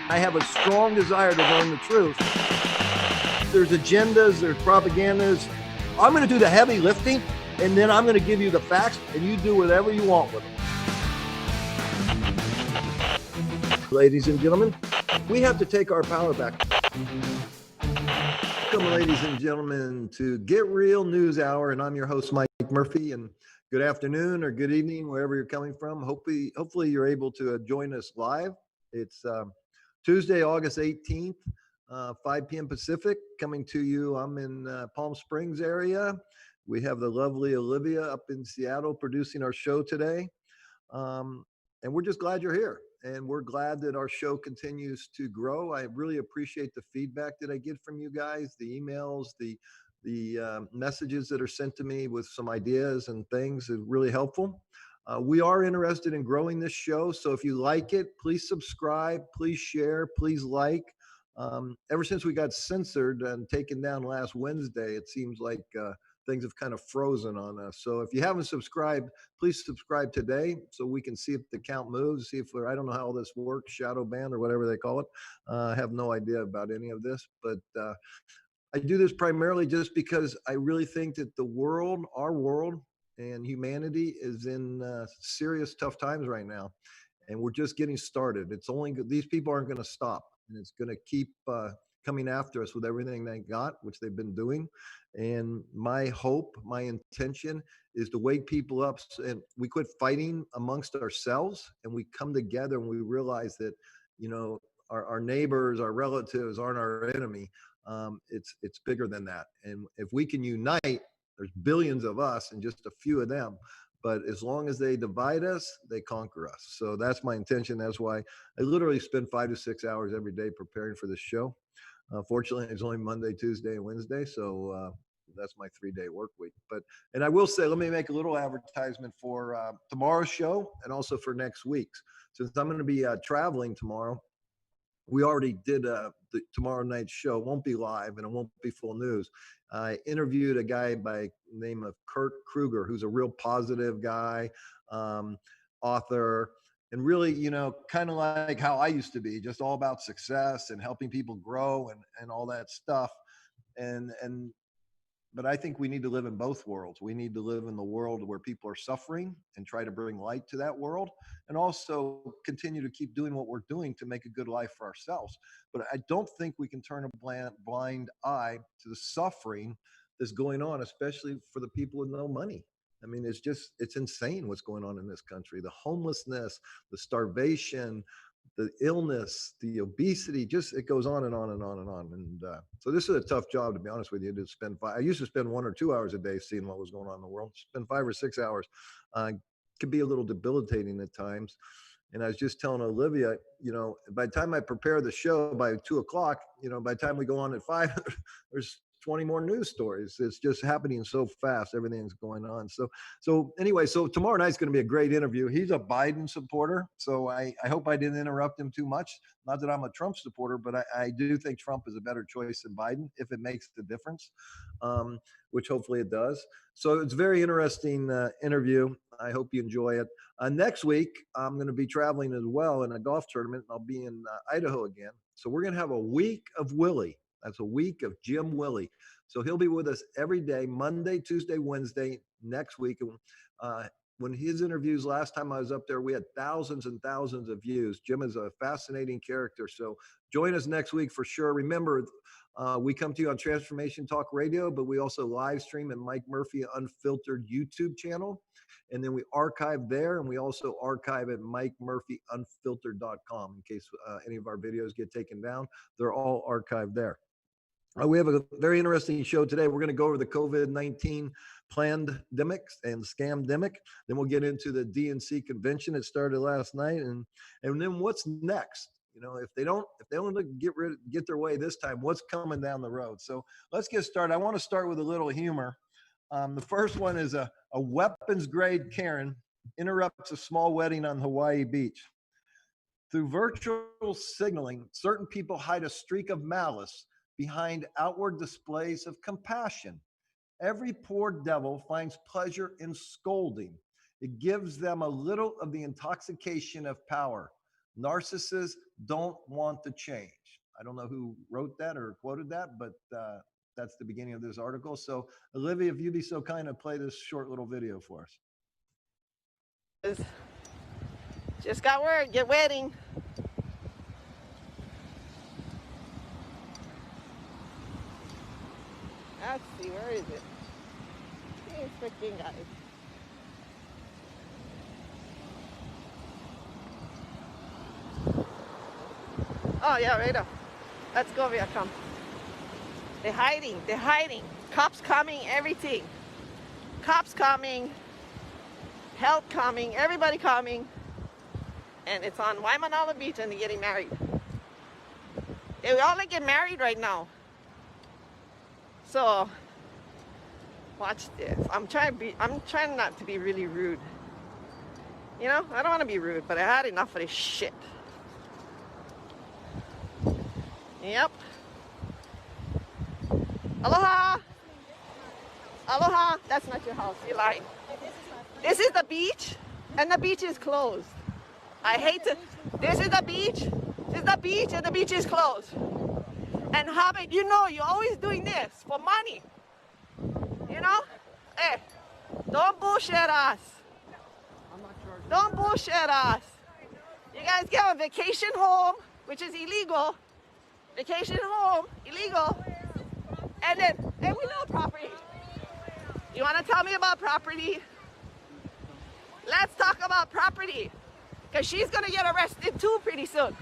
I have a strong desire to learn the truth. There's agendas, there's propagandas. I'm going to do the heavy lifting, and then I'm going to give you the facts, and you do whatever you want with them. Ladies and gentlemen, we have to take our power back. Welcome, ladies and gentlemen, to Get Real News Hour, and I'm your host, Mike Murphy, and good afternoon or good evening, wherever you're coming from. Hopefully you're able to join us live. It's Tuesday, August 18th, 5 p.m. Pacific, coming to you. I'm in Palm Springs area. We have the lovely Olivia up in Seattle producing our show today. And we're just glad you're here. And we're glad that our show continues to grow. I really appreciate the feedback that I get from you guys, the emails, the messages that are sent to me with some ideas and things is really helpful. We are interested in growing this show. So if you like it, please subscribe, please share, please like. Ever since we got censored and taken down last Wednesday, it seems like things have kind of frozen on us. So if you haven't subscribed, please subscribe today so we can see if the count moves, see if I don't know how all this works, shadow ban or whatever they call it. I have no idea about any of this, but I do this primarily just because I really think that the world, our world and humanity is in serious tough times right now. And we're just getting started. These people aren't going to stop, and it's going to keep coming after us with everything they got, which they've been doing. And my hope, my intention is to wake people up and we quit fighting amongst ourselves and we come together and we realize that, our neighbors, our relatives aren't our enemy. It's bigger than that. And if we can unite, there's billions of us and just a few of them. But as long as they divide us, they conquer us. So that's my intention. That's why I literally spend 5 to 6 hours every day preparing for this show. Fortunately, it's only Monday, Tuesday, and Wednesday. So that's my 3-day work week. And I will say, let me make a little advertisement for tomorrow's show and also for next week's. Since I'm going to be traveling tomorrow, we already did the tomorrow night's show. It won't be live and it won't be full news. I interviewed a guy by the name of Kurt Kruger, who's a real positive guy, author, and really, kind of like how I used to be, just all about success and helping people grow and all that stuff. But I think we need to live in both worlds. We need to live in the world where people are suffering and try to bring light to that world, and also continue to keep doing what we're doing to make a good life for ourselves. But I don't think we can turn a blind eye to the suffering that's going on, especially for the people with no money. I mean, it's insane what's going on in this country. The homelessness, the starvation, the illness, the obesity, just it goes on and on and on and on. And so this is a tough job, to be honest with you, to spend I used to spend 1 or 2 hours a day seeing what was going on in the world. Spend 5 or 6 hours could be a little debilitating at times. And I was just telling Olivia, by the time I prepare the show by 2 o'clock, by the time we go on at 5, there's 20 more news stories. It's just happening so fast. Everything's going on. So anyway, so tomorrow night's going to be a great interview. He's a Biden supporter. So I hope I didn't interrupt him too much. Not that I'm a Trump supporter, but I do think Trump is a better choice than Biden if it makes the difference, which hopefully it does. So it's a very interesting interview. I hope you enjoy it. Next week, I'm going to be traveling as well in a golf tournament. I'll be in Idaho again. So we're going to have a week of Willie. That's a week of Jim Willie. So he'll be with us every day, Monday, Tuesday, Wednesday, next week. When his interviews last time I was up there, we had thousands and thousands of views. Jim is a fascinating character. So join us next week for sure. Remember, we come to you on Transformation Talk Radio, but we also live stream at Mike Murphy Unfiltered YouTube channel. And then we archive there, and we also archive at MikeMurphyUnfiltered.com in case any of our videos get taken down. They're all archived there. We have a very interesting show today. We're going to go over the COVID-19 pandemic and scamdemic. Then we'll get into the DNC convention that started last night, and then what's next? If they don't get their way this time, what's coming down the road? So let's get started. I want to start with a little humor. The first one is a weapons-grade Karen interrupts a small wedding on Hawaii beach. Through virtual signaling, certain people hide a streak of malice behind outward displays of compassion. Every poor devil finds pleasure in scolding. It gives them a little of the intoxication of power. Narcissists don't want to change. I don't know who wrote that or quoted that, but that's the beginning of this article. So, Olivia, if you'd be so kind to play this short little video for us. Just got word, get wedding. Let's see, where is it? These freaking guys. Oh yeah, right up. Let's go, Viacom. They're hiding. Cops coming, everything. Cops coming, help coming, everybody coming. And it's on Waimanalo Beach and they're getting married. They all get married right now. So, watch this. I'm trying not to be really rude. You know, I don't want to be rude, but I had enough of this shit. Yep. Aloha. Aloha. That's not your house. You're lying. This is the beach, and the beach is closed. I hate to. This is the beach. This is the beach, and the beach is closed. And Hobbit, you know, you're always doing this for money. You know? Hey, don't bullshit us. Don't bullshit us. You guys get a vacation home, which is illegal. Vacation home, illegal. And then we know property. You want to tell me about property? Let's talk about property. Because she's going to get arrested too pretty soon.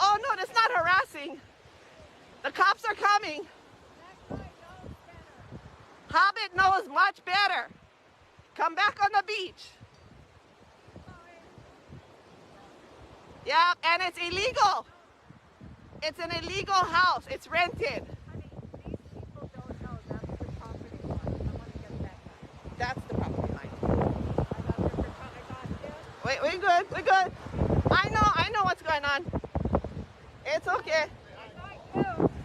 Oh no, that's not harassing. The cops are coming. Hobbit knows much better. Come back on the beach. Yeah, and it's illegal. It's an illegal house. It's rented. These people don't know that's the property line. I want to get that back. That's the property line. I thought We're good. We're good. I know what's going on. It's okay.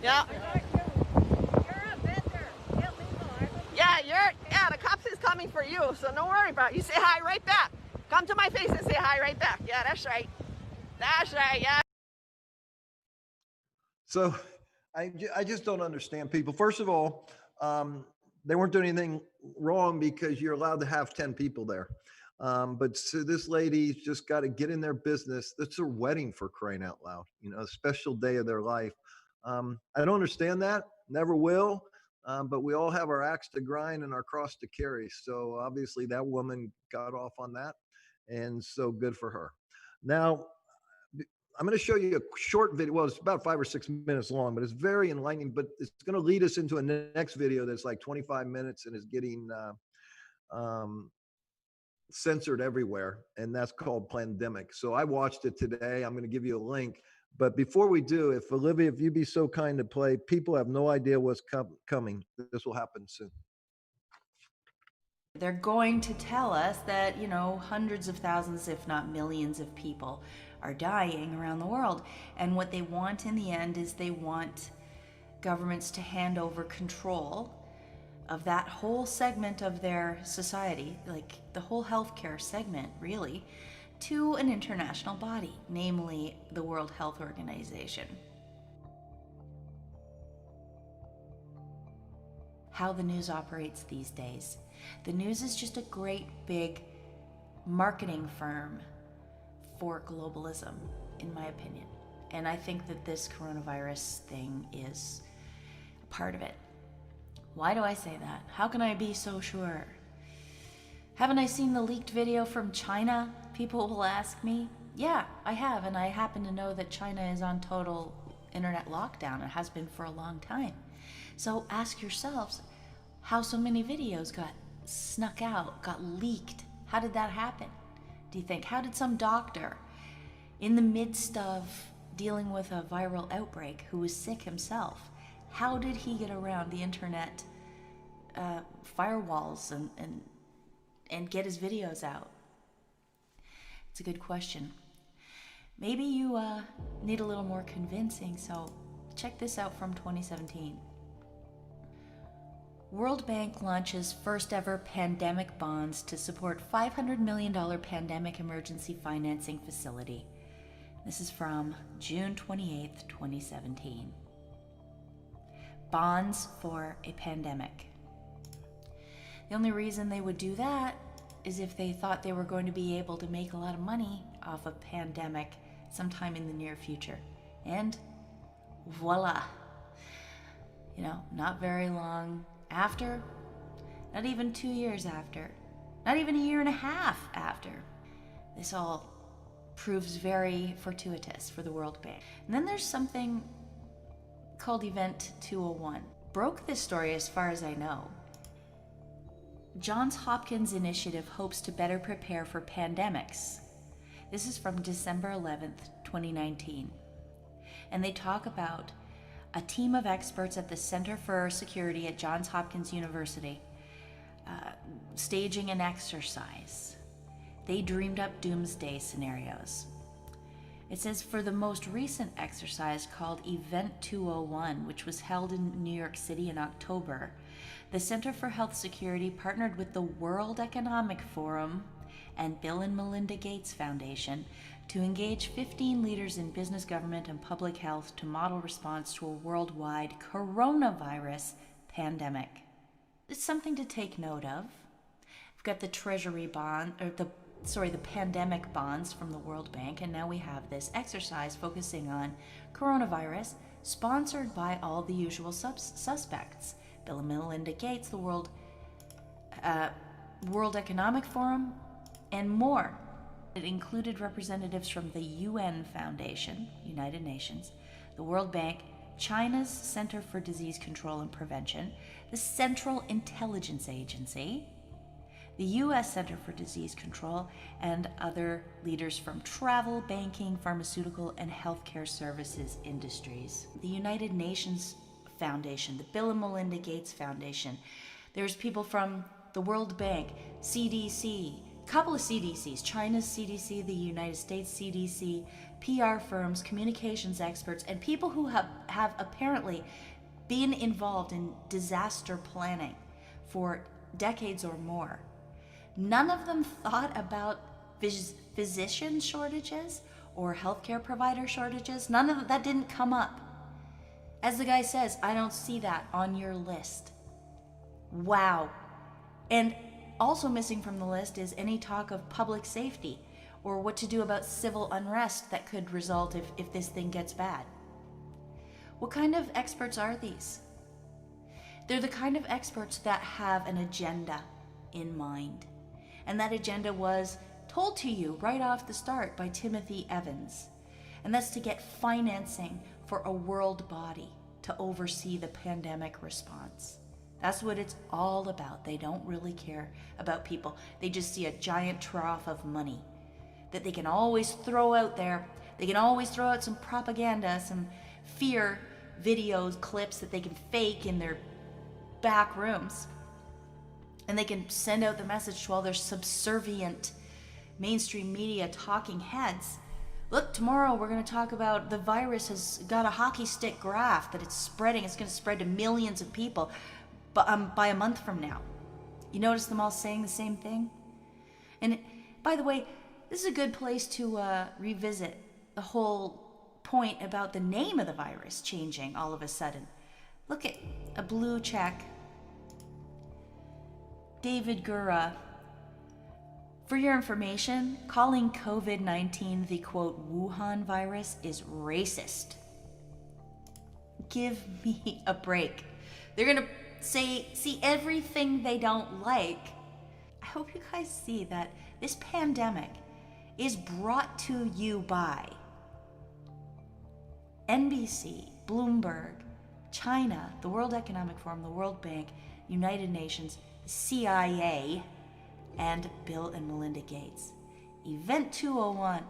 Yeah. You're a vendor. Illegal. Yeah, the cops is coming for you, so don't worry about it. You say hi right back. Come to my face and say hi right back. Yeah, that's right. That's right, yeah. So I just don't understand people. First of all, they weren't doing anything wrong because you're allowed to have 10 people there. But so this lady's just got to get in their business. That's their wedding, for crying out loud, you know, a special day of their life. I don't understand that, never will. But we all have our axe to grind and our cross to carry. So obviously that woman got off on that. And so good for her. Now, I'm going to show you a short video. Well, it's about 5 or 6 minutes long, but it's very enlightening. But it's going to lead us into a next video that's like 25 minutes and is getting censored everywhere. And that's called Plandemic. So I watched it today. I'm going to give you a link. But before we do, if Olivia, if you'd be so kind to play, people have no idea what's coming. This will happen soon. They're going to tell us that, you know, hundreds of thousands, if not millions of people are dying around the world. And what they want in the end is they want governments to hand over control of that whole segment of their society, like the whole healthcare segment, really, to an international body, namely the World Health Organization. How the news operates these days. The news is just a great big marketing firm for globalism, in my opinion. And I think that this coronavirus thing is a part of it. Why do I say that? How can I be so sure? Haven't I seen the leaked video from China? People will ask me. Yeah, I have, and I happen to know that China is on total internet lockdown. It has been for a long time. So ask yourselves how so many videos got snuck out, got leaked. How did that happen? Do you think? How did some doctor in the midst of dealing with a viral outbreak who was sick himself, how did he get around the internet firewalls and get his videos out? It's a good question. Maybe you need a little more convincing, so check this out from 2017. World Bank launches first ever pandemic bonds to support $500 million pandemic emergency financing facility. This is from June 28th, 2017. Bonds for a pandemic. The only reason they would do that is if they thought they were going to be able to make a lot of money off a pandemic sometime in the near future. And voila. You know, not very long after, not even 2 years after, not even a year and a half after, this all proves very fortuitous for the World Bank. And then there's something called Event 201. Broke this story as far as I know. Johns Hopkins Initiative hopes to better prepare for pandemics. This is from December 11th, 2019. And they talk about a team of experts at the Center for Security at Johns Hopkins University staging an exercise. They dreamed up doomsday scenarios. It says for the most recent exercise called Event 201, which was held in New York City in October, the Center for Health Security partnered with the World Economic Forum and Bill and Melinda Gates Foundation to engage 15 leaders in business, government, and public health to model response to a worldwide coronavirus pandemic. It's something to take note of. We've got the Treasury bond, or the pandemic bonds from the World Bank, and now we have this exercise focusing on coronavirus, sponsored by all the usual suspects. Bill and Melinda Gates, the World Economic Forum, and more. It included representatives from the UN Foundation, United Nations, the World Bank, China's Center for Disease Control and Prevention, the Central Intelligence Agency, the U.S. Center for Disease Control, and other leaders from travel, banking, pharmaceutical, and healthcare services industries. The United Nations Foundation, the Bill and Melinda Gates Foundation. There's people from the World Bank, CDC, couple of CDCs, China's CDC, the United States CDC, PR firms, communications experts, and people who have apparently been involved in disaster planning for decades or more. None of them thought about physician shortages or healthcare provider shortages. None of that didn't come up. As the guy says, I don't see that on your list. Wow. And also missing from the list is any talk of public safety or what to do about civil unrest that could result if this thing gets bad. What kind of experts are these? They're the kind of experts that have an agenda in mind. And that agenda was told to you right off the start by Timothy Evans. And that's to get financing for a world body to oversee the pandemic response. That's what it's all about. They don't really care about people. They just see a giant trough of money that they can always throw out there. They can always throw out some propaganda, some fear videos, clips that they can fake in their back rooms. And they can send out the message to all their subservient mainstream media talking heads. Look, tomorrow we're going to talk about the virus has got a hockey stick graph that it's spreading. It's going to spread to millions of people by a month from now. You notice them all saying the same thing? And by the way, this is a good place to revisit the whole point about the name of the virus changing all of a sudden. Look at a blue check. David Gura. For your information, calling COVID-19 the quote Wuhan virus is racist. Give me a break. They're gonna see everything they don't like. I hope you guys see that this pandemic is brought to you by NBC, Bloomberg, China, the World Economic Forum, the World Bank, United Nations, the CIA, and Bill and Melinda Gates. Event 201.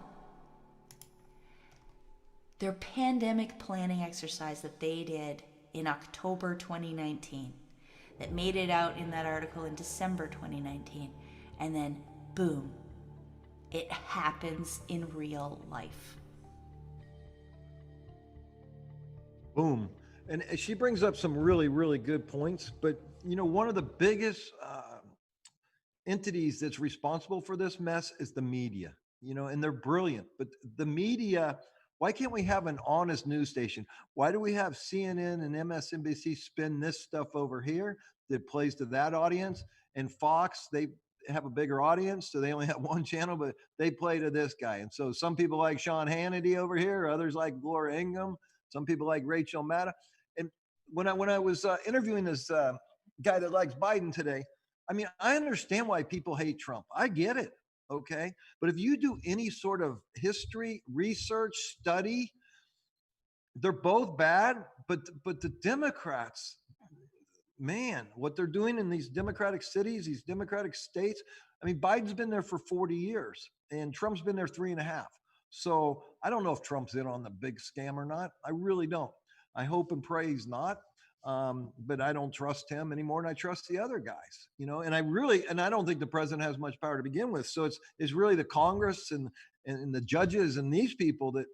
Their pandemic planning exercise that they did in October 2019 that made it out in that article in December 2019. And then, boom, it happens in real life. Boom. And she brings up some really, really good points, but one of the biggest entities that's responsible for this mess is the media, and they're brilliant. But the media, why can't we have an honest news station? Why do we have CNN and MSNBC spin this stuff over here that plays to that audience? And Fox, they have a bigger audience, so they only have one channel, but they play to this guy. And so some people like Sean Hannity over here, others like Gloria Ingham, some people like Rachel Maddow. And when I was interviewing this guy that likes Biden today, I mean, I understand why people hate Trump. I get it. Okay. But if you do any sort of history, research, study, they're both bad. But the Democrats, man, what they're doing in these Democratic cities, these Democratic states, I mean, Biden's been there for 40 years and Trump's been there 3.5. So I don't know if Trump's in on the big scam or not. I really don't. I hope and pray he's not. But I don't trust him any more than I trust the other guys, and I don't think the president has much power to begin with. So it's really the Congress and the judges and these people that,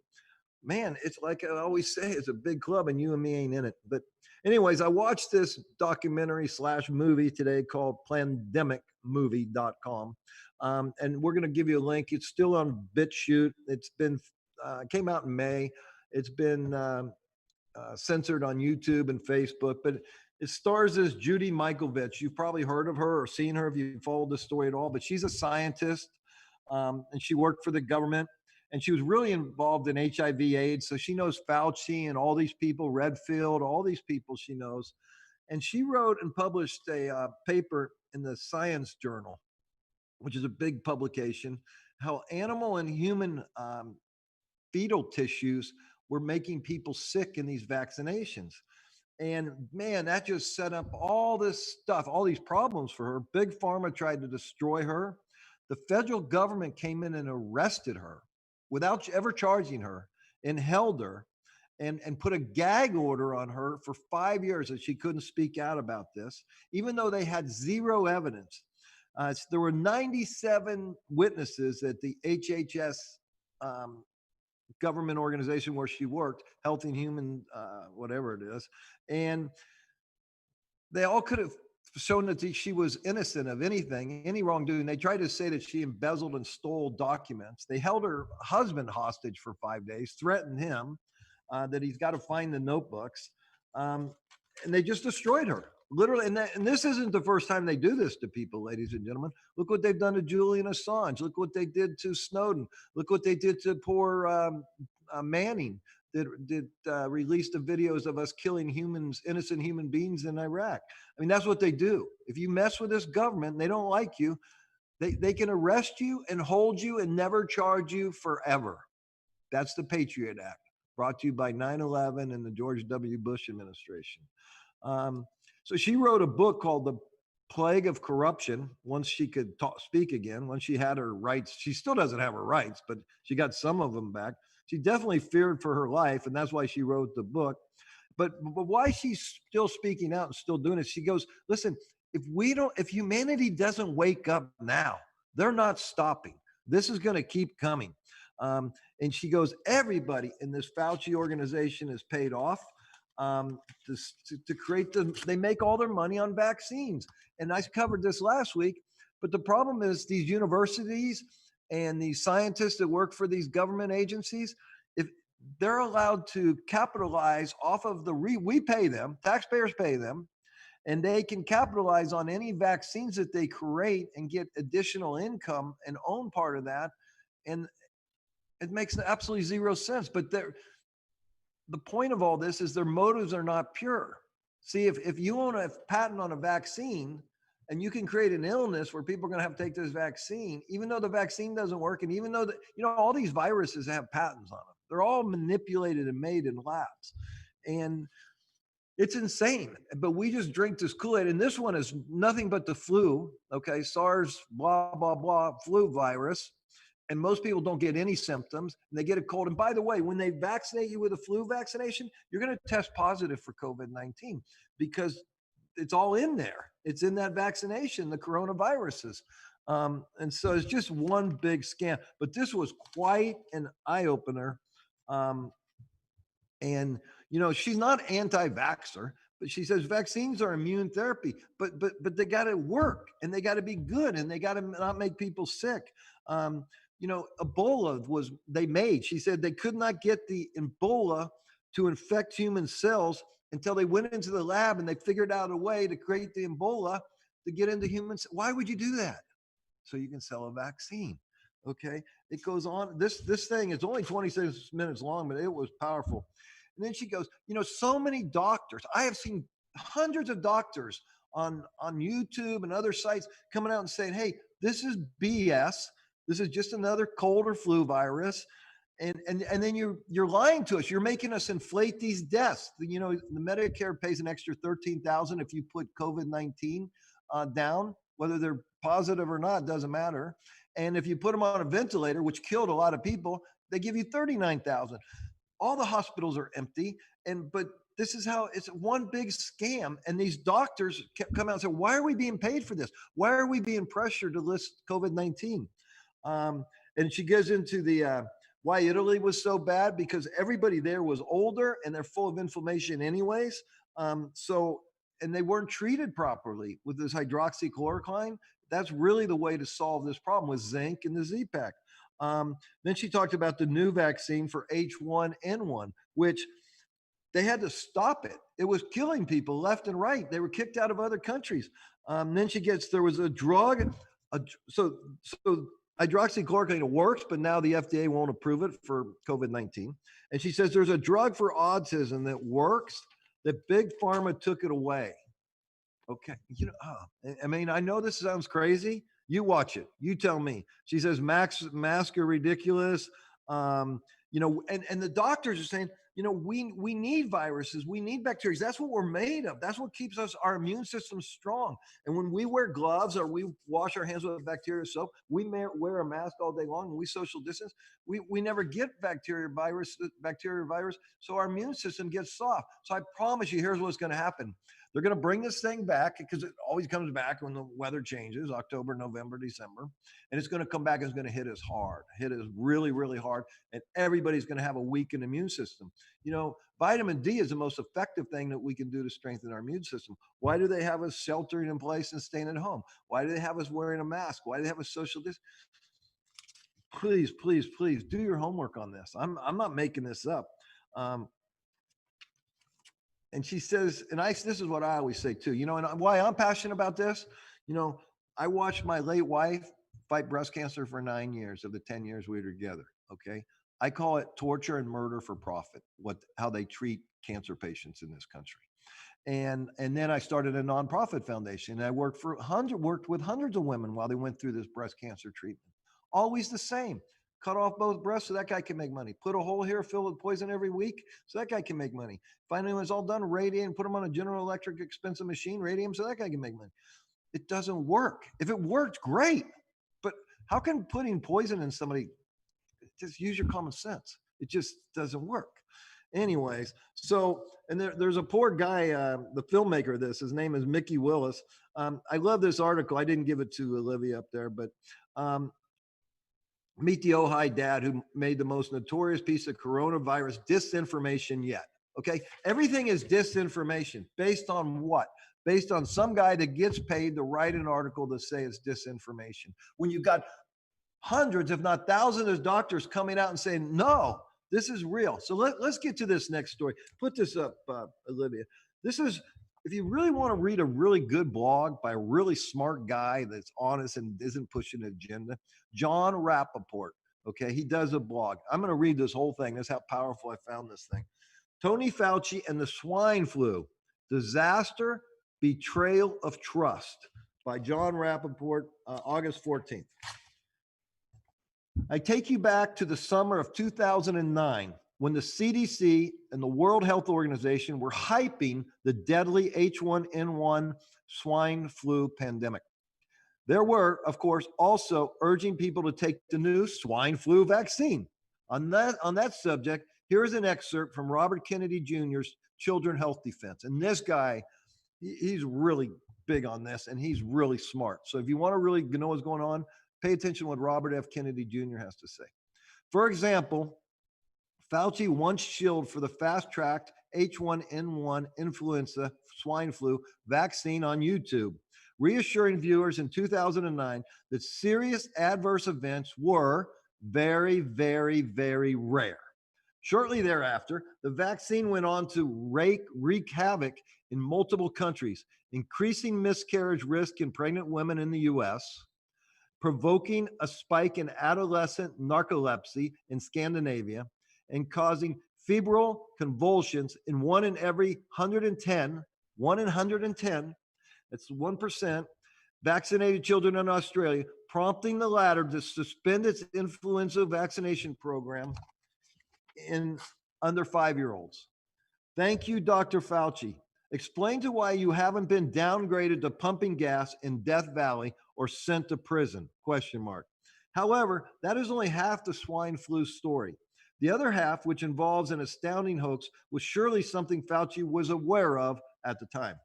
man, it's like I always say, it's a big club and you and me ain't in it. But anyways, I watched this documentary / movie today called pandemicmovie.com. And we're going to give you a link. It's still on BitChute. It's been, came out in May. It's been, censored on YouTube and Facebook, but it stars as Judy Mikovits. You've probably heard of her or seen her if you followed the story at all, but she's a scientist, and she worked for the government, and she was really involved in HIV AIDS. So she knows Fauci and all these people, Redfield, all these people she knows. And she wrote and published a paper in the Science Journal, which is a big publication, how animal and human fetal tissues were making people sick in these vaccinations. And man, that just set up all this stuff, all these problems for her. Big Pharma tried to destroy her. The federal government came in and arrested her without ever charging her and held her and put a gag order on her for 5 years that she couldn't speak out about this, even though they had zero evidence. There were 97 witnesses at the HHS government organization where she worked, Health and Human, whatever it is. And they all could have shown that she was innocent of anything, any wrongdoing. They tried to say that she embezzled and stole documents. They held her husband hostage for 5 days, threatened him that he's got to find the notebooks. And they just destroyed her. Literally, and this isn't the first time they do this to people, ladies and gentlemen. Look what they've done to Julian Assange. Look what they did to Snowden. Look what they did to poor Manning that released the videos of us killing humans, innocent human beings in Iraq. I mean, that's what they do. If you mess with this government and they don't like you, they can arrest you and hold you and never charge you forever. That's the Patriot Act, brought to you by 9/11 and the George W. Bush administration. So she wrote a book called The Plague of Corruption. Once she could speak again, once she had her rights, she still doesn't have her rights, but she got some of them back. She definitely feared for her life, and that's why she wrote the book. But why she's still speaking out and still doing it, she goes, listen, if humanity doesn't wake up now, they're not stopping. This is going to keep coming. And she goes, everybody in this Fauci organization is paid off to create they make all their money on vaccines. And I covered this last week, but the problem is these universities and these scientists that work for these government agencies, if they're allowed to capitalize off of we pay them, taxpayers pay them, and they can capitalize on any vaccines that they create and get additional income and own part of that. And it makes absolutely zero sense. But the point of all this is their motives are not pure. See, if you own a patent on a vaccine and you can create an illness where people are going to have to take this vaccine, even though the vaccine doesn't work, and even though all these viruses have patents on them, they're all manipulated and made in labs. And it's insane, but we just drink this Kool-Aid. And this one is nothing but the flu, okay? SARS, blah, blah, blah, flu virus. And most people don't get any symptoms and they get a cold. And by the way, when they vaccinate you with a flu vaccination, you're going to test positive for COVID-19 because it's all in there. It's in that vaccination, the coronaviruses. And so it's just one big scam. But this was quite an eye-opener. And, she's not anti-vaxxer, But she says vaccines are immune therapy, but they got to work and they got to be good and they got to not make people sick. Um, Ebola was they made. She said they could not get the Ebola to infect human cells until they went into the lab and they figured out a way to create the Ebola to get into humans. Why would you do that? So you can sell a vaccine. Okay, it goes on. This thing is only 26 minutes long, but it was powerful. And then she goes, so many doctors. I have seen hundreds of doctors on YouTube and other sites coming out and saying, "Hey, this is BS. This is just another cold or flu virus." And then you're lying to us. You're making us inflate these deaths. The Medicare pays an extra $13,000 if you put COVID-19 down, whether they're positive or not, doesn't matter. And if you put them on a ventilator, which killed a lot of people, they give you $39,000. All the hospitals are empty, but this is how it's one big scam. And these doctors come out and say, "Why are we being paid for this? Why are we being pressured to list COVID-19?" And she goes into the why Italy was so bad, because everybody there was older and they're full of inflammation anyways. And they weren't treated properly with this hydroxychloroquine. That's really the way to solve this problem with zinc and the Z-Pak. Then she talked about the new vaccine for H1N1, which they had to stop it. It was killing people left and right. They were kicked out of other countries. Then there was a drug. So hydroxychloroquine works, but now the FDA won't approve it for COVID-19. And she says there's a drug for autism that works, that Big Pharma took it away. Okay. I know this sounds crazy. You watch it. You tell me. She says masks are ridiculous. And the doctors are saying, we need viruses. We need bacteria. That's what we're made of. That's what keeps our immune system strong. And when we wear gloves or we wash our hands with bacteria soap, we may wear a mask all day long and we social distance. We never get bacteria virus. So our immune system gets soft. So I promise you, here's what's going to happen. They're going to bring this thing back, because it always comes back when the weather changes, October, November, December. And it's going to come back and it's going to hit us hard, hit us really, really hard. And everybody's going to have a weakened immune system. Vitamin D is the most effective thing that we can do to strengthen our immune system. Why do they have us sheltering in place and staying at home? Why do they have us wearing a mask? Why do they have us social distance? Please, please, please do your homework on this. I'm not making this up. And she says, this is what I always say too, and why I'm passionate about this. I watched my late wife fight breast cancer for 9 years of the 10 years we were together. Okay. I call it torture and murder for profit, how they treat cancer patients in this country. And then I started a nonprofit foundation, and I worked with hundreds of women while they went through this breast cancer treatment. Always the same. Cut off both breasts so that guy can make money. Put a hole here filled with poison every week so that guy can make money. Finally, when it's all done, radiate and put him on a General Electric expensive machine, radiate him so that guy can make money. It doesn't work. If it worked, great. But how can putting poison in somebody, just use your common sense? It just doesn't work. Anyways, and there's a poor guy, the filmmaker of this, his name is Mickey Willis. I love this article. I didn't give it to Olivia up there, but meet the Ojai dad who made the most notorious piece of coronavirus disinformation yet. Okay. Everything is disinformation. Based on what? Based on some guy that gets paid to write an article to say it's disinformation. When you've got hundreds, if not thousands of doctors coming out and saying, no, this is real. So let's get to this next story. Put this up, Olivia. This is, if you really want to read a really good blog by a really smart guy that's honest and isn't pushing an agenda, John Rappaport. Okay, he does a blog. I'm going to read this whole thing. That's how powerful I found this thing. Tony Fauci and the swine flu, disaster, betrayal of trust, by John Rappaport, August 14th. I take you back to the summer of 2009, when the CDC and the World Health Organization were hyping the deadly H1N1 swine flu pandemic. There were, of course, also urging people to take the new swine flu vaccine. On that subject, here's an excerpt from Robert Kennedy Jr.'s Children Health Defense. And this guy, he's really big on this, and he's really smart. So if you want to really know what's going on, pay attention to what Robert F. Kennedy Jr. has to say. For example, Fauci once shilled for the fast-tracked H1N1 influenza swine flu vaccine on YouTube, reassuring viewers in 2009 that serious adverse events were very, very, very rare. Shortly thereafter, the vaccine went on to wreak havoc in multiple countries, increasing miscarriage risk in pregnant women in the US, provoking a spike in adolescent narcolepsy in Scandinavia, and causing febrile convulsions in 1 in every 110, 1 in 110, that's 1%, vaccinated children in Australia, prompting the latter to suspend its influenza vaccination program in under 5-year-olds. Thank you, Dr. Fauci. Explain to why you haven't been downgraded to pumping gas in Death Valley or sent to prison, ? However, that is only half the swine flu story. The other half, which involves an astounding hoax, was surely something Fauci was aware of at the time.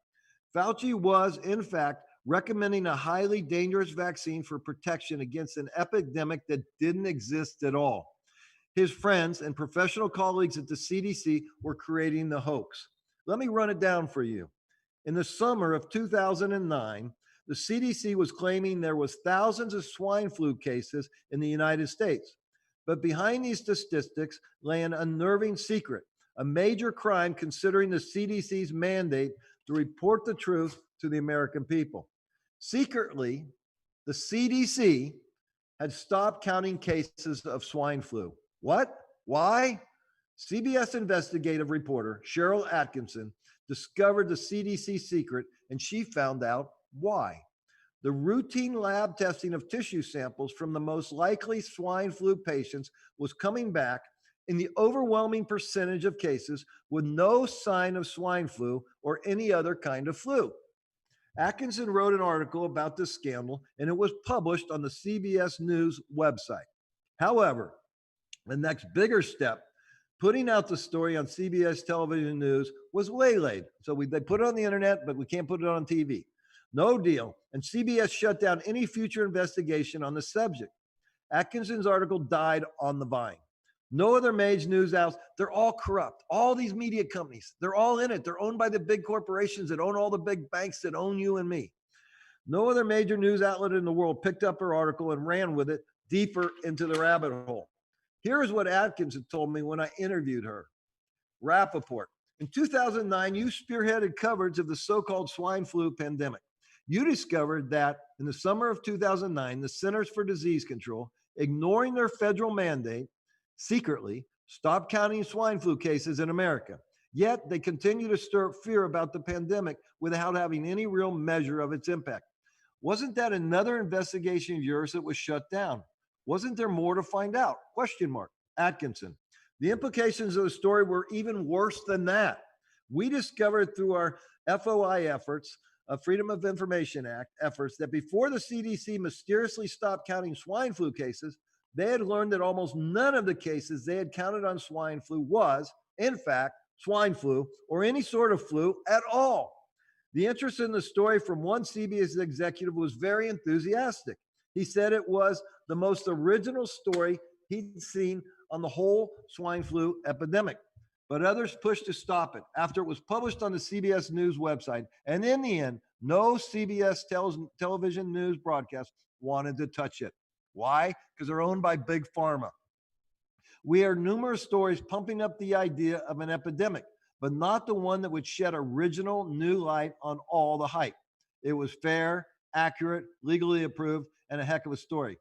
Fauci was, in fact, recommending a highly dangerous vaccine for protection against an epidemic that didn't exist at all. His friends and professional colleagues at the CDC were creating the hoax. Let me run it down for you. In the summer of 2009, the CDC was claiming there was thousands of swine flu cases in the United States. But behind these statistics lay an unnerving secret, a major crime considering the CDC's mandate to report the truth to the American people. Secretly, the CDC had stopped counting cases of swine flu. What? Why? CBS investigative reporter Cheryl Atkinson discovered the CDC secret, and she found out why. The routine lab testing of tissue samples from the most likely swine flu patients was coming back in the overwhelming percentage of cases with no sign of swine flu or any other kind of flu. Atkinson wrote an article about this scandal, and it was published on the CBS News website. However, the next bigger step, putting out the story on CBS television news, was waylaid. So they put it on the internet, but we can't put it on TV. No deal. And CBS shut down any future investigation on the subject. Atkinson's article died on the vine. No other major news outlets. They're all corrupt. All these media companies, they're all in it. They're owned by the big corporations that own all the big banks that own you and me. No other major news outlet in the world picked up her article and ran with it deeper into the rabbit hole. Here's what Atkinson told me when I interviewed her. Rappaport. In 2009, you spearheaded coverage of the so-called swine flu pandemic. You discovered that in the summer of 2009, the Centers for Disease Control, ignoring their federal mandate, secretly stopped counting swine flu cases in America. Yet they continue to stir up fear about the pandemic without having any real measure of its impact. Wasn't that another investigation of yours that was shut down? Wasn't there more to find out? ? Atkinson. The implications of the story were even worse than that. We discovered through our FOI efforts, Freedom of Information Act efforts, that before the CDC mysteriously stopped counting swine flu cases, they had learned that almost none of the cases they had counted on swine flu was, in fact, swine flu or any sort of flu at all. The interest in the story from one CBS executive was very enthusiastic. He said it was the most original story he'd seen on the whole swine flu epidemic. But others pushed to stop it after it was published on the CBS News website. And in the end, no CBS television news broadcast wanted to touch it. Why? Because they're owned by Big Pharma. We heard numerous stories pumping up the idea of an epidemic, but not the one that would shed original new light on all the hype. It was fair, accurate, legally approved, and a heck of a story.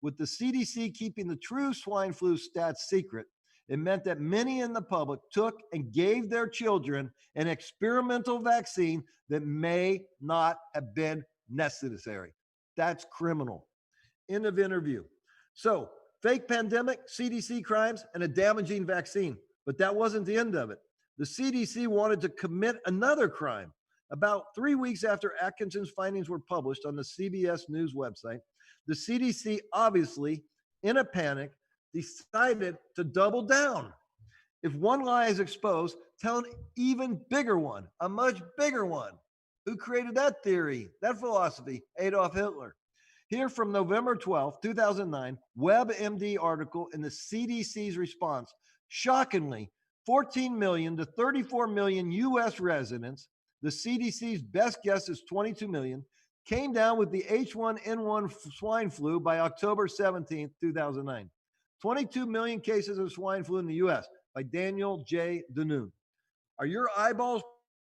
With the CDC keeping the true swine flu stats secret, it meant that many in the public took and gave their children an experimental vaccine that may not have been necessary. That's criminal. End of interview. So, fake pandemic, CDC crimes, and a damaging vaccine. But that wasn't the end of it. The CDC wanted to commit another crime. About 3 weeks after Atkinson's findings were published on the CBS News website, the CDC, obviously in a panic, decided to double down. If one lie is exposed, tell an even bigger one, a much bigger one. Who created that theory, that philosophy? Adolf Hitler. Here from November 12, 2009, WebMD article in the CDC's response shockingly 14 million to 34 million US residents, the CDC's best guess is 22 million, came down with the H1N1 swine flu by October 17th, 2009. 22 million cases of swine flu in the US by Daniel J. Danoon. Are your eyeballs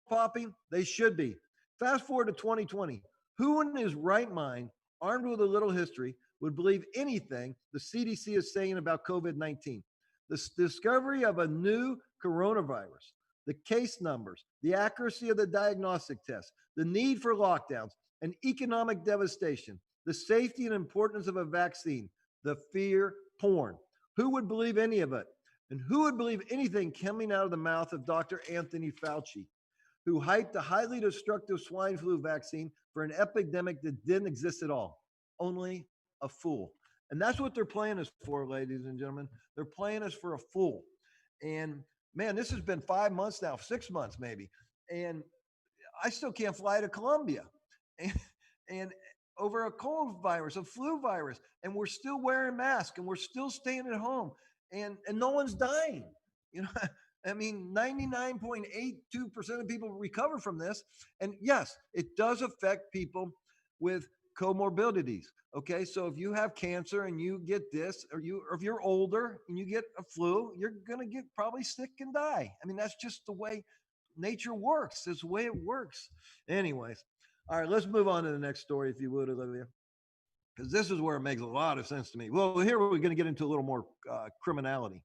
popping? They should be. Fast forward to 2020. Who in his right mind, armed with a little history, would believe anything the CDC is saying about COVID-19? The discovery of a new coronavirus, the case numbers, the accuracy of the diagnostic tests, the need for lockdowns, and economic devastation, the safety and importance of a vaccine, the fear porn. Who would believe any of it? And who would believe anything coming out of the mouth of Dr. Anthony Fauci, who hyped the highly destructive swine flu vaccine for an epidemic that didn't exist at all? Only a fool. And that's what they're playing us for, ladies and gentlemen. They're playing us for a fool. And man, this has been 5 months now, 6 months maybe. And I still can't fly to Colombia. And over a cold virus, a flu virus, and we're still wearing masks and we're still staying at home, and no one's dying. You know, I mean, 99.82% of people recover from this. And yes, it does affect people with comorbidities. Okay, so if you have cancer and you get this, or if you're older and you get a flu, you're gonna get probably sick and die. I mean, that's just the way nature works. It's the way it works. Anyways, all right, let's move on to the next story, if you would, Olivia, because this is where it makes a lot of sense to me. Well, here we're going to get into a little more criminality.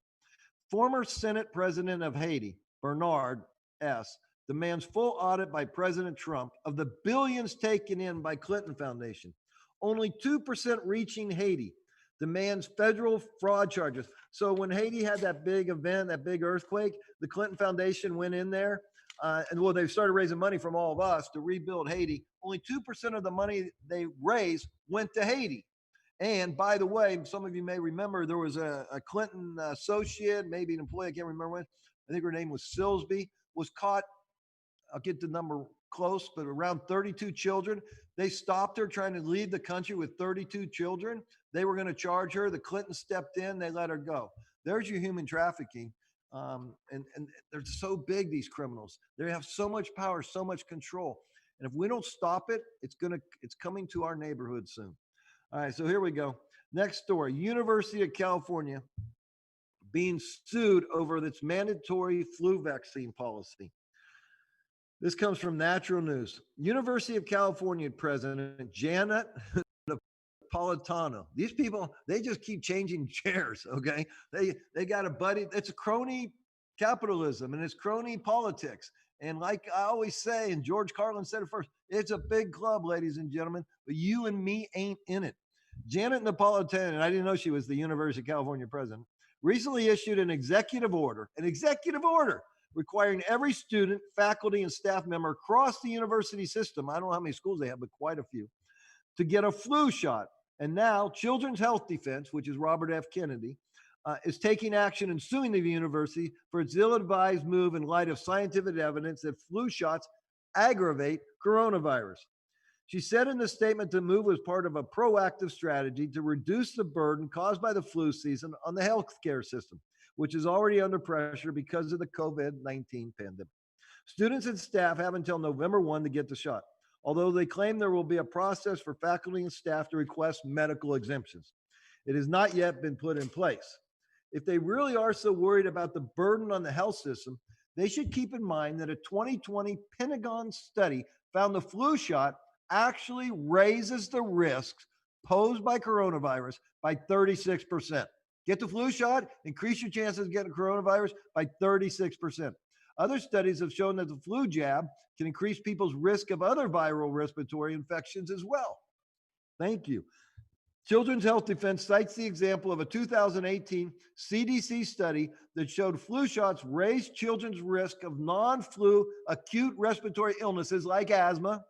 Former Senate President of Haiti, Bernard S., demands full audit by President Trump of the billions taken in by Clinton Foundation. Only 2% reaching Haiti. Demands federal fraud charges. So when Haiti had that big event, that big earthquake, the Clinton Foundation went in there. They started raising money from all of us to rebuild Haiti. Only 2% of the money they raised went to Haiti. And by the way, some of you may remember there was a Clinton associate, maybe an employee, I can't remember when. I think her name was Silsby, was caught. I'll get the number close, but around 32 children. They stopped her trying to leave the country with 32 children. They were going to charge her. The Clintons stepped in. They let her go. There's your human trafficking. And they're so big, these criminals. They have so much power, so much control. And if we don't stop it, it's coming to our neighborhood soon. All right, so here we go. Next story. University of California being sued over its mandatory flu vaccine policy. This comes from Natural News. University of California President Janet Napolitano. These people, they just keep changing chairs, okay? They got a buddy. It's a crony capitalism and it's crony politics. And like I always say, and George Carlin said it first, it's a big club, ladies and gentlemen, but you and me ain't in it. Janet Napolitano, and I didn't know she was the University of California president, recently issued an executive order requiring every student, faculty, and staff member across the university system, I don't know how many schools they have, but quite a few, to get a flu shot. And now Children's Health Defense, which is Robert F. Kennedy, is taking action and suing the university for its ill-advised move in light of scientific evidence that flu shots aggravate coronavirus. She said in the statement the move was part of a proactive strategy to reduce the burden caused by the flu season on the healthcare system, which is already under pressure because of the COVID-19 pandemic. Students and staff have until November 1 to get the shot, although they claim there will be a process for faculty and staff to request medical exemptions. It has not yet been put in place. If they really are so worried about the burden on the health system, they should keep in mind that a 2020 Pentagon study found the flu shot actually raises the risks posed by coronavirus by 36%. Get the flu shot, increase your chances of getting coronavirus by 36%. Other studies have shown that the flu jab can increase people's risk of other viral respiratory infections as well. Thank you. Children's Health Defense cites the example of a 2018 CDC study that showed flu shots raised children's risk of non-flu acute respiratory illnesses like asthma,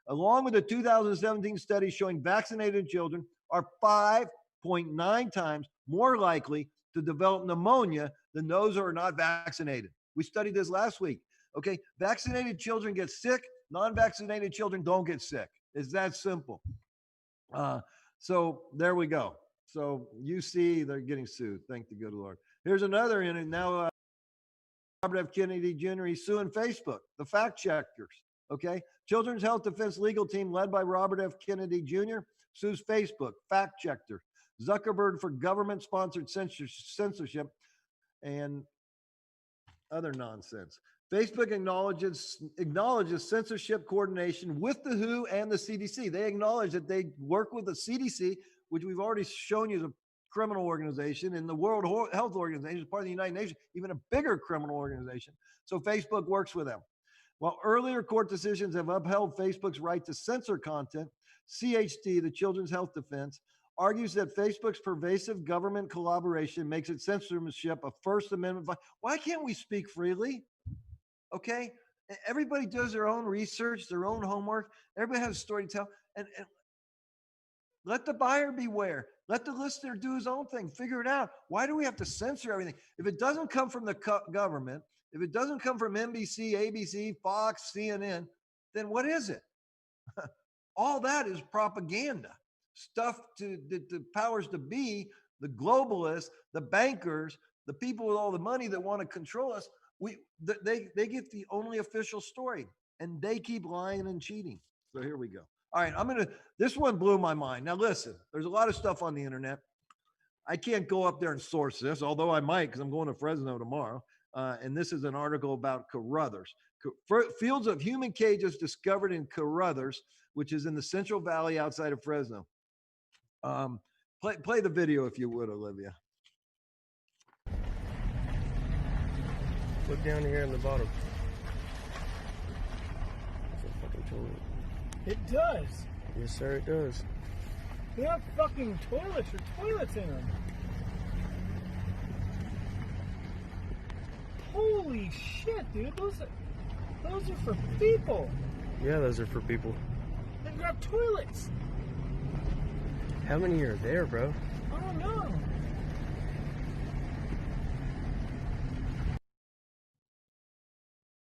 along with a 2017 study showing vaccinated children are 5.9 times more likely to develop pneumonia than those who are not vaccinated. We studied this last week. Okay, vaccinated children get sick, non-vaccinated children don't get sick. It's that simple. So there we go. So you see they're getting sued. Thank the good Lord. Here's another in it now. Robert F. Kennedy Jr. He's suing Facebook, the fact checkers. Okay. Children's Health Defense legal team led by Robert F. Kennedy Jr. sues Facebook, fact checker, Zuckerberg for government sponsored censorship and other nonsense. Facebook acknowledges censorship coordination with the WHO and the CDC. They acknowledge that they work with the CDC, which we've already shown you is a criminal organization, and the World Health Organization is part of the United Nations, even a bigger criminal organization. So Facebook works with them. While earlier court decisions have upheld Facebook's right to censor content, CHD, the Children's Health Defense, argues that Facebook's pervasive government collaboration makes its censorship a First Amendment. Why can't we speak freely? Okay, everybody does their own research, their own homework. Everybody has a story to tell, and let the buyer beware. Let the listener do his own thing. Figure it out. Why do we have to censor everything? If it doesn't come from the government, if it doesn't come from NBC, ABC, Fox, CNN, then what is it? All that is propaganda. Stuff to the powers to be, the globalists, the bankers, the people with all the money that want to control us. They get the only official story, and they keep lying and cheating. So here we go. All right, this one blew my mind. Now listen, there's a lot of stuff on the internet. I can't go up there and source this, although I might because I'm going to Fresno tomorrow. And this is an article about Carruthers. Fields of human cages discovered in Carruthers, which is in the Central Valley outside of Fresno. Play the video if you would, Olivia. Look down here in the bottom. It's a fucking toilet. It does. Yes, sir, it does. They have fucking toilets or toilets in them. Holy shit, dude. Those are for people. Yeah, those are for people. They've got toilets. How many are there, bro? I don't know.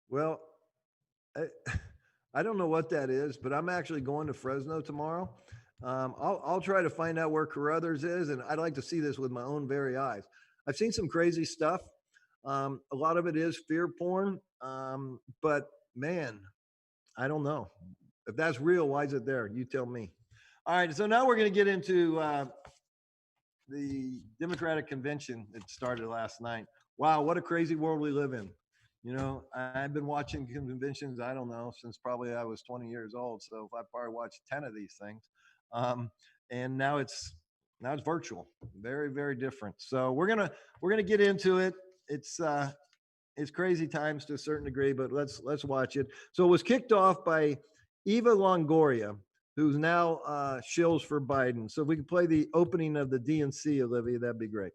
Well, I don't know what that is, but I'm actually going to Fresno tomorrow. I'll try to find out where Carruthers is, and I'd like to see this with my own very eyes. I've seen some crazy stuff. A lot of it is fear porn, but man, I don't know. If that's real, why is it there? You tell me. All right, so now we're going to get into the Democratic convention that started last night. Wow, what a crazy world we live in. You know, I've been watching conventions, I don't know, since probably I was 20 years old. So I probably watched 10 of these things. And now it's virtual. Very, very different. So we're gonna get into it. It's crazy times to a certain degree, but let's watch it. So it was kicked off by Eva Longoria, who's now shills for Biden. So if we could play the opening of the DNC, Olivia, that'd be great.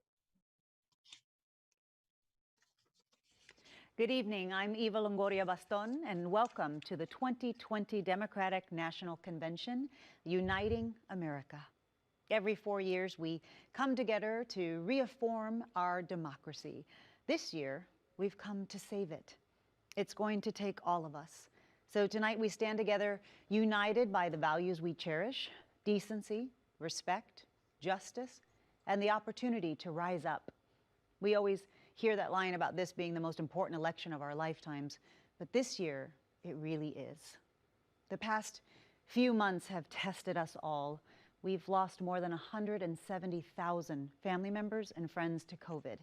Good evening. I'm Eva Longoria Baston, and welcome to the 2020 Democratic National Convention, Uniting America. Every 4 years, we come together to reaffirm our democracy. This year, we've come to save it. It's going to take all of us. So tonight, we stand together, united by the values we cherish: decency, respect, justice, and the opportunity to rise up. We always hear that line about this being the most important election of our lifetimes, but this year, it really is. The past few months have tested us all. We've lost more than 170,000 family members and friends to COVID.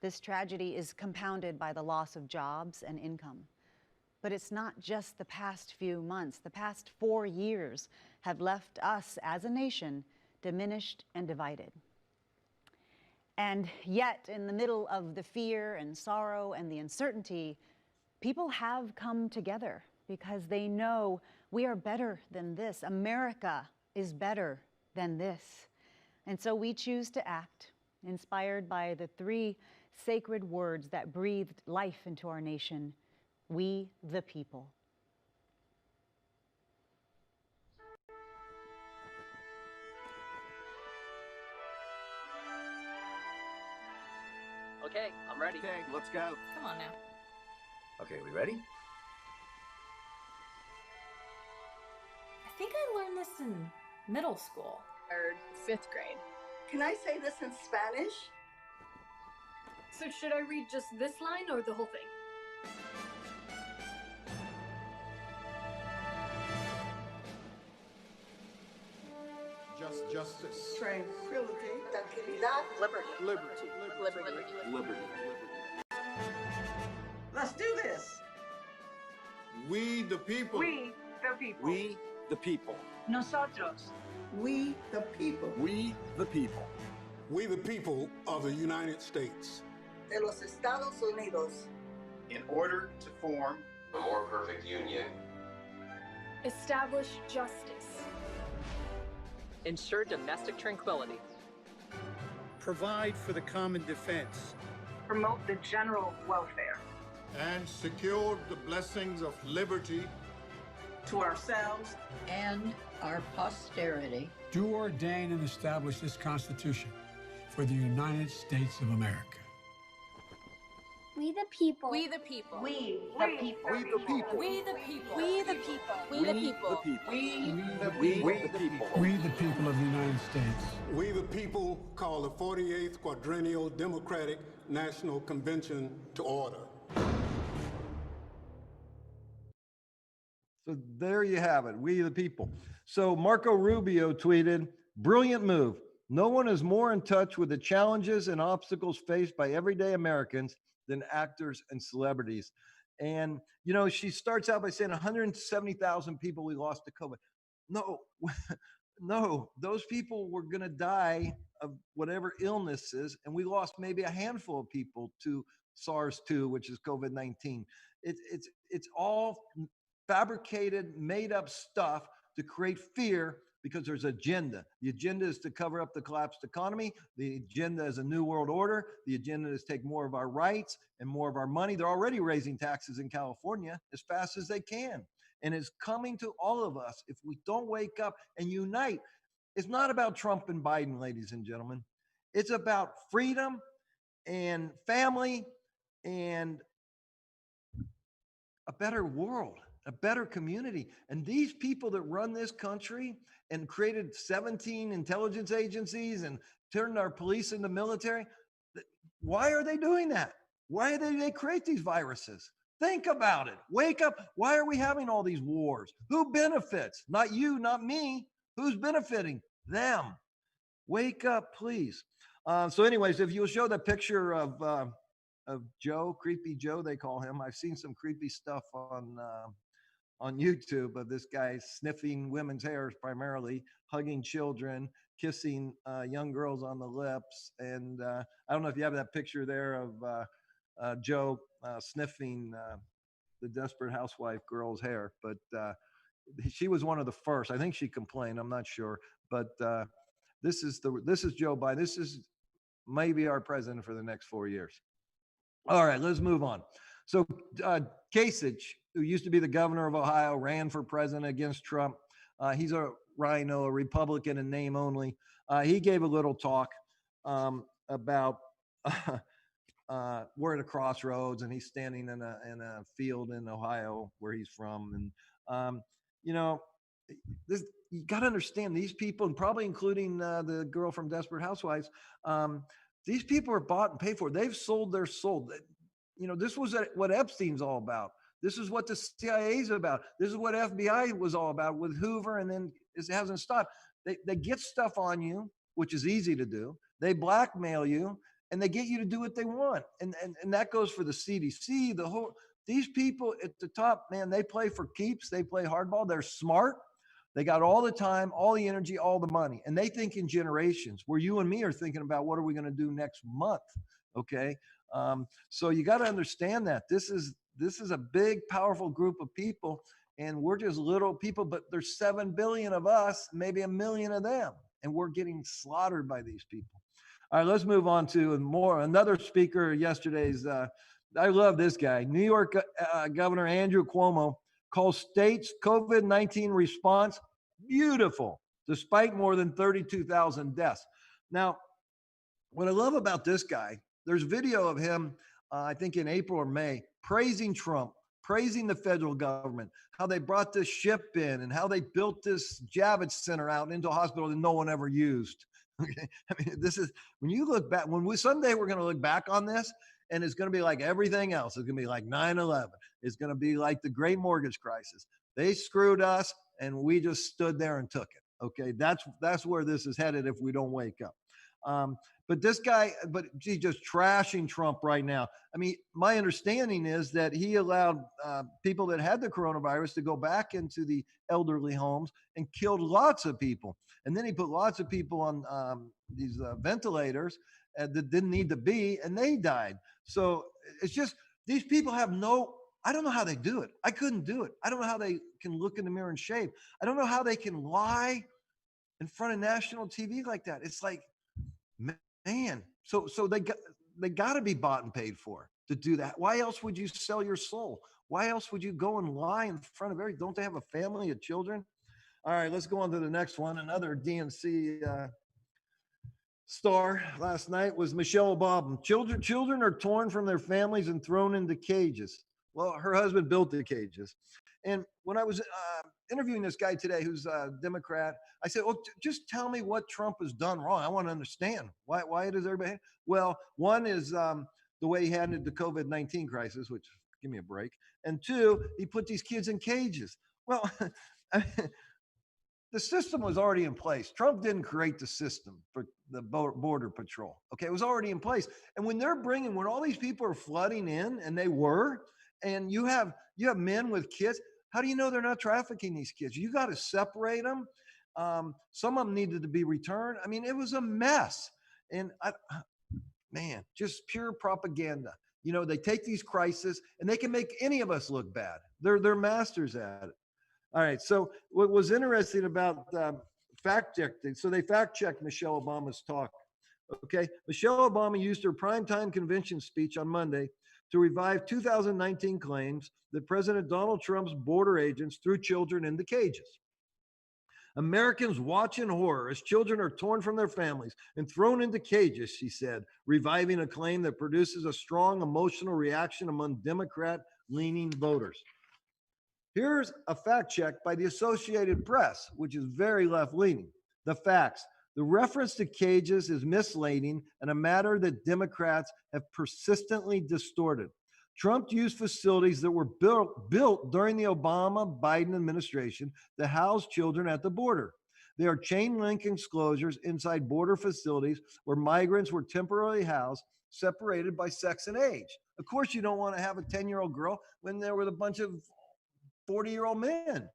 This tragedy is compounded by the loss of jobs and income. But it's not just the past few months. The past 4 years have left us as a nation diminished and divided. And yet, in the middle of the fear and sorrow and the uncertainty, people have come together because they know we are better than this. America is better than this. And so we choose to act, inspired by the 3 sacred words that breathed life into our nation: we the people. Okay, I'm ready. Okay, let's go. Come on now. Okay, we ready? I think I learned this in middle school. Or 5th grade. Can I say this in Spanish? So should I read just this line or the whole thing? Justice. Tranquility. Tranquilidad. Liberty. Liberty. Let's do this. We the people. We the people. We the people. Nosotros. We the people. We the people. We the people of the United States. De los Estados Unidos. In order to form a more perfect union. Establish justice. Ensure domestic tranquility. Provide for the common defense. Promote the general welfare. And secure the blessings of liberty. To ourselves and our posterity. Do ordain and establish this Constitution for the United States of America. We the people. We the people. We the people. We the people. We the people. We the people. We the people. We the people. We the people of the United States. We the people call the 48th Quadrennial Democratic National Convention to order. So there you have it. We the people. So Marco Rubio tweeted, brilliant move. No one is more in touch with the challenges and obstacles faced by everyday Americans than actors and celebrities. And, you know, she starts out by saying 170,000 people we lost to COVID. No, no, those people were going to die of whatever illnesses. And we lost maybe a handful of people to SARS-2, which is COVID-19. It's all fabricated, made up stuff to create fear because there's agenda. The agenda is to cover up the collapsed economy. The agenda is a new world order. The agenda is to take more of our rights and more of our money. They're already raising taxes in California as fast as they can. And it's coming to all of us if we don't wake up and unite. It's not about Trump and Biden, ladies and gentlemen. It's about freedom and family and a better world, a better community. And these people that run this country and created 17 intelligence agencies and turned our police into military, why are they doing that? Why do they create these viruses? Think about it. Wake up. Why are we having all these wars? Who benefits? Not you, not me. Who's benefiting? Them. Wake up, please. So anyways, if you'll show the picture of Joe, Creepy Joe, they call him. I've seen some creepy stuff on YouTube of this guy sniffing women's hairs primarily, hugging children, kissing young girls on the lips. And I don't know if you have that picture there of Joe sniffing the Desperate Housewife girl's hair, but she was one of the first. I think she complained. I'm not sure, but this is Joe Biden. This is maybe our president for the next 4 years. All right, let's move on. So Kasich, who used to be the governor of Ohio, ran for president against Trump. He's a rhino, a Republican in name only. He gave a little talk about we're at a crossroads, and he's standing in a field in Ohio where he's from. And you know, you got to understand these people, and probably including the girl from Desperate Housewives. These people are bought and paid for. They've sold their soul. You know, this was what Epstein's all about. This is what the CIA is about. This is what FBI was all about with Hoover, and then it hasn't stopped. They get stuff on you, which is easy to do. They blackmail you, and they get you to do what they want. And that goes for the CDC, these people at the top, man, they play for keeps. They play hardball. They're smart. They got all the time, all the energy, all the money, and they think in generations, where you and me are thinking about what are we going to do next month. Okay. So you got to understand that this is a big, powerful group of people, and we're just little people, but there's 7 billion of us, maybe 1 million of them, and we're getting slaughtered by these people. All right, let's move on to another speaker yesterday's. I love this guy. New York Governor Andrew Cuomo calls states' COVID-19 response beautiful, despite more than 32,000 deaths. Now, what I love about this guy, there's video of him, I think in April or May, praising Trump, praising the federal government, how they brought this ship in and how they built this Javits Center out into a hospital that no one ever used. Okay. I mean, this is when you look back, someday we're going to look back on this and it's going to be like everything else. It's going to be like 9/11. It's going to be like the great mortgage crisis. They screwed us and we just stood there and took it. Okay. That's where this is headed if we don't wake up. But this guy, just trashing Trump right now. I mean, my understanding is that he allowed people that had the coronavirus to go back into the elderly homes and killed lots of people. And then he put lots of people on these ventilators that didn't need to be, and they died. So it's just, these people have I don't know how they do it. I couldn't do it. I don't know how they can look in the mirror and shave. I don't know how they can lie in front of national TV like that. It's like, man, so they got to be bought and paid for to do that. Why else would you sell your soul? Why else would you go and lie in front of don't they have a family of children? All right, let's go on to the next one. Another DNC star last night was Michelle Obama. Children are torn from their families and thrown into cages. Well, her husband built the cages. And when I was interviewing this guy today, who's a Democrat, I said, well, just tell me what Trump has done wrong. I want to understand why does everybody? Well, one is the way he handled the COVID-19 crisis, which, give me a break. And two, he put these kids in cages. Well, the system was already in place. Trump didn't create the system for the border patrol. Okay, it was already in place. And when when all these people are flooding in, and they were, and you have men with kids, how do you know they're not trafficking these kids? You got to separate them. Some of them needed to be returned. I mean, it was a mess. And man, just pure propaganda. You know, they take these crises and they can make any of us look bad. They're masters at it. All right. So what was interesting about fact checking? So they fact checked Michelle Obama's talk. Okay. Michelle Obama used her primetime convention speech on Monday to revive 2019 claims that President Donald Trump's border agents threw children into cages. Americans watch in horror as children are torn from their families and thrown into cages, she said, reviving a claim that produces a strong emotional reaction among Democrat-leaning voters. Here's a fact check by the Associated Press, which is very left-leaning. The facts. The reference to cages is misleading and a matter that Democrats have persistently distorted. Trump used facilities that were built during the Obama-Biden administration to house children at the border. They are chain link enclosures inside border facilities where migrants were temporarily housed, separated by sex and age. Of course, you don't want to have a 10-year-old girl when there were a bunch of 40-year-old men.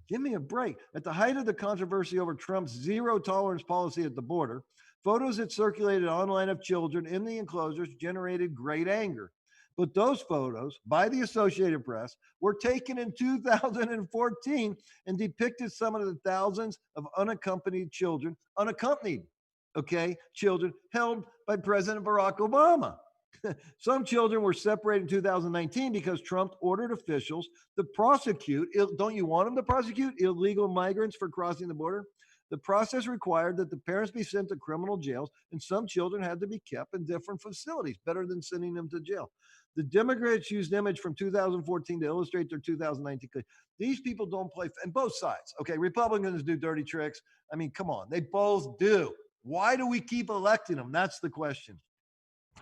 Give me a break. At the height of the controversy over Trump's zero tolerance policy at the border, photos that circulated online of children in the enclosures generated great anger. But those photos by the Associated Press were taken in 2014 and depicted some of the thousands of unaccompanied children, children held by President Barack Obama. Some children were separated in 2019 because Trump ordered officials to prosecute, don't you want them to prosecute illegal migrants for crossing the border? The process required that the parents be sent to criminal jails, and some children had to be kept in different facilities, better than sending them to jail. The Democrats used image from 2014 to illustrate their 2019 claim. These people don't play, and both sides. Okay, Republicans do dirty tricks. I mean, come on, they both do. Why do we keep electing them? That's the question.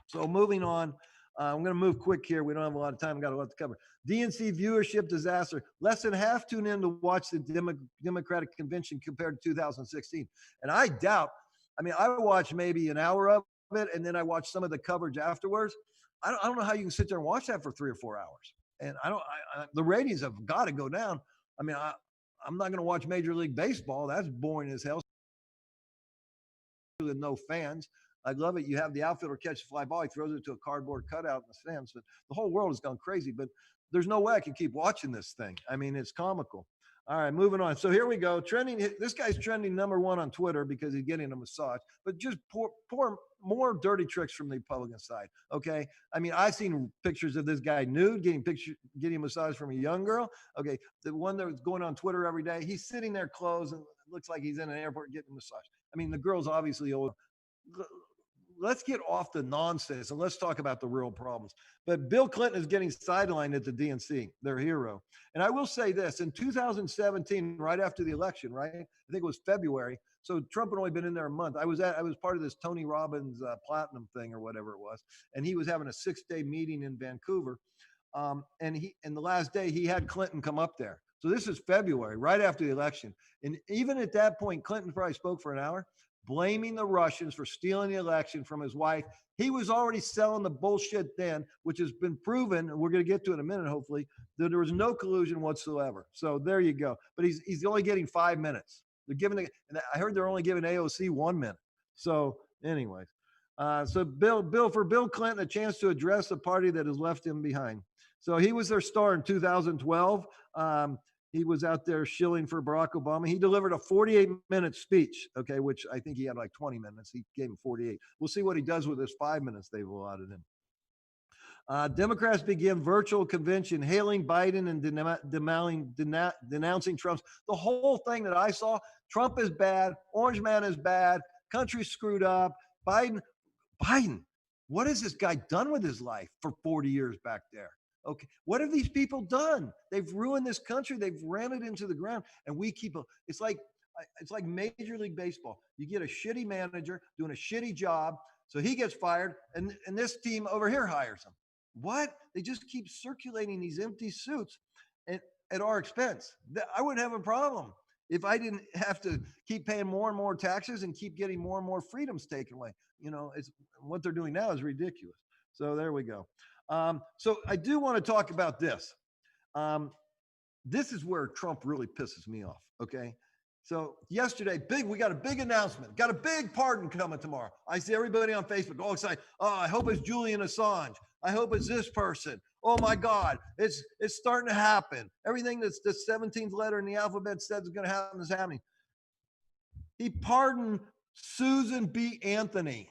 So moving on, I'm going to move quick here. We don't have a lot of time. We've got a lot to cover. DNC viewership disaster. Less than half tune in to watch the Democratic convention compared to 2016. And I doubt, I watched maybe an hour of it, and then I watched some of the coverage afterwards. I don't know how you can sit there and watch that for 3 or 4 hours. And the ratings have got to go down. I'm not going to watch Major League Baseball. That's boring as hell. With no fans. I love it. You have the outfielder catch a fly ball. He throws it to a cardboard cutout in the stands. But the whole world has gone crazy. But there's no way I can keep watching this thing. It's comical. All right, moving on. So here we go. Trending. This guy's trending #1 on Twitter because he's getting a massage. But just pour more dirty tricks from the Republican side. Okay. I've seen pictures of this guy nude getting a massage from a young girl. Okay. The one that was going on Twitter every day. He's sitting there clothes and it looks like he's in an airport getting a massage. The girl's obviously old. let's get off the nonsense and let's talk about the real problems. But Bill Clinton is getting sidelined at the DNC, their hero. And I will say this, in 2017, right after the election, right? I think it was February. So Trump had only been in there a month. I was part of this Tony Robbins platinum thing or whatever it was. And he was having a 6-day meeting in Vancouver. And the last day he had Clinton come up there. So this is February, right after the election. And even at that point, Clinton probably spoke for an hour, blaming the Russians for stealing the election from his wife. He was already selling the bullshit then, which has been proven, and we're going to get to it in a minute, hopefully, that there was no collusion whatsoever. So there you go. But he's only getting 5 minutes. They're giving, and I heard they're only giving AOC 1 minute. So anyways, so for Bill Clinton, a chance to address a party that has left him behind. So he was their star in 2012. He was out there shilling for Barack Obama. He delivered a 48-minute speech, okay, which I think he had like 20 minutes. He gave him 48. We'll see what he does with this 5 minutes they've allotted him. Democrats begin virtual convention, hailing Biden and denouncing Trump's. The whole thing that I saw, Trump is bad, Orange Man is bad, country screwed up. Biden, what has this guy done with his life for 40 years back there? Okay, what have these people done? They've ruined this country. They've ran it into the ground, and we keep. It's like Major League Baseball. You get a shitty manager doing a shitty job, so he gets fired, and this team over here hires him. What? They just keep circulating these empty suits at our expense. I wouldn't have a problem if I didn't have to keep paying more and more taxes and keep getting more and more freedoms taken away. You know, it's what they're doing now is ridiculous. So there we go. So I do want to talk about this. This is where Trump really pisses me off. Okay. So yesterday, we got a big announcement, got a big pardon coming tomorrow. I see everybody on Facebook all excited. Oh, I hope it's Julian Assange. I hope it's this person. Oh my God, it's starting to happen. Everything that's the 17th letter in the alphabet says is going to happen is happening. He pardoned Susan B. Anthony,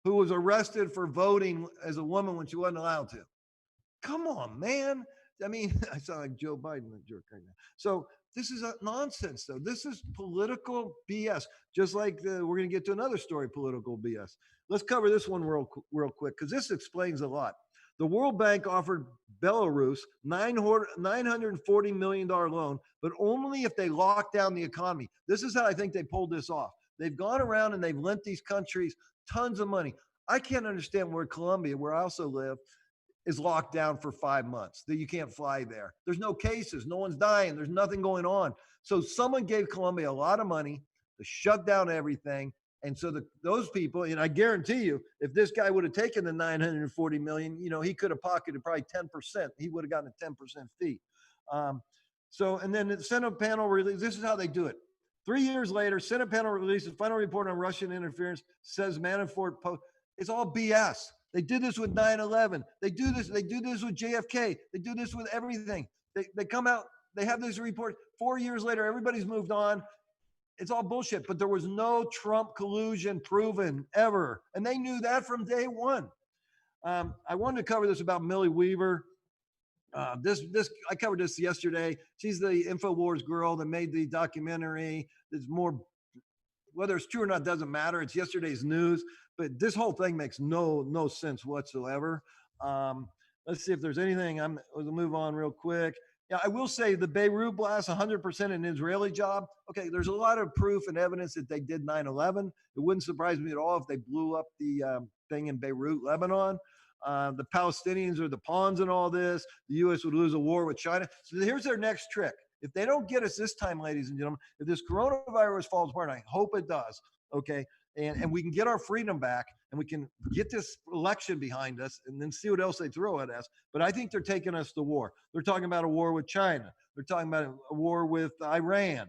who was arrested for voting as a woman when she wasn't allowed to. Come on, man. I mean, I sound like Joe Biden, a jerk right now. So this is nonsense, though. This is political BS. Just like we're going to get to another story, political BS. Let's cover this one real quick because this explains a lot. The World Bank offered Belarus $940 million loan, but only if they lock down the economy. This is how I think they pulled this off. They've gone around and they've lent these countries tons of money. I can't understand where Colombia, where I also live, is locked down for 5 months, that you can't fly there. There's no cases. No one's dying. There's nothing going on. So someone gave Colombia a lot of money to shut down everything. And so those people, and I guarantee you, if this guy would have taken the $940 million, you know, he could have pocketed probably 10%. He would have gotten a 10% fee. And then the Senate panel released, this is how they do it. 3 years later, Senate panel releases final report on Russian interference, says Manafort, it's all BS. They did this with 9/11. They do this with JFK. They do this with everything. They come out, they have this report. 4 years later, everybody's moved on. It's all bullshit, but there was no Trump collusion proven ever. And they knew that from day one. I wanted to cover this about Millie Weaver. I covered this yesterday. She's the InfoWars girl that made the documentary. There's more, whether it's true or not doesn't matter. It's yesterday's news, but this whole thing makes no sense whatsoever. Let's see if there's anything. We'll move on real quick. Yeah, I will say the Beirut blast, 100% an Israeli job. Okay, there's a lot of proof and evidence that they did 9/11. It wouldn't surprise me at all if they blew up the thing in Beirut, Lebanon. The Palestinians are the pawns in all this. The U.S. would lose a war with China. So here's their next trick. If they don't get us this time, ladies and gentlemen, if this coronavirus falls apart, and I hope it does, okay, and we can get our freedom back and we can get this election behind us and then see what else they throw at us. But I think they're taking us to war. They're talking about a war with China. They're talking about a war with Iran,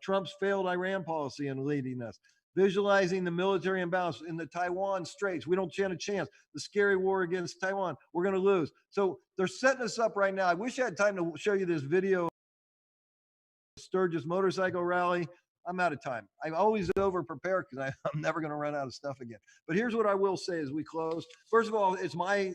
Trump's failed Iran policy and leading us. Visualizing the military imbalance in the Taiwan Straits. We don't stand a chance. The scary war against Taiwan, we're going to lose. So they're setting us up right now. I wish I had time to show you this video. Sturgis motorcycle rally. I'm out of time. I'm always over prepared because I'm never going to run out of stuff again. But here's what I will say as we close. First of all, it's my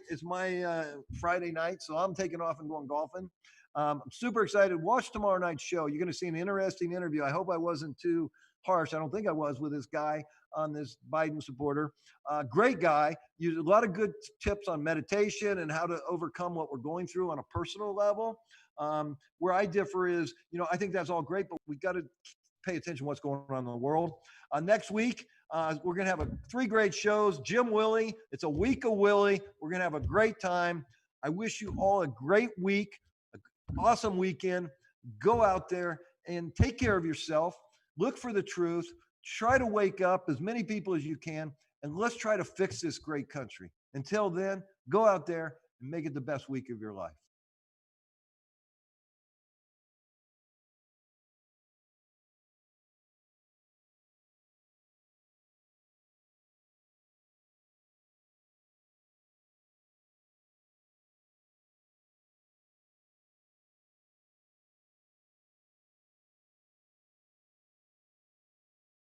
Friday night, so I'm taking off and going golfing. I'm super excited. Watch tomorrow night's show. You're going to see an interesting interview. I hope I wasn't too harsh. I don't think I was with this guy. on this Biden supporter. Great guy. Used a lot of good tips on meditation and how to overcome what we're going through on a personal level. Where I differ is, I think that's all great, but we got to pay attention to what's going on in the world. Next week, we're going to have 3 great shows. Jim Willie. It's a week of Willie. We're going to have a great time. I wish you all a great week, an awesome weekend. Go out there and take care of yourself. Look for the truth. Try to wake up as many people as you can, and let's try to fix this great country. Until then, go out there and make it the best week of your life.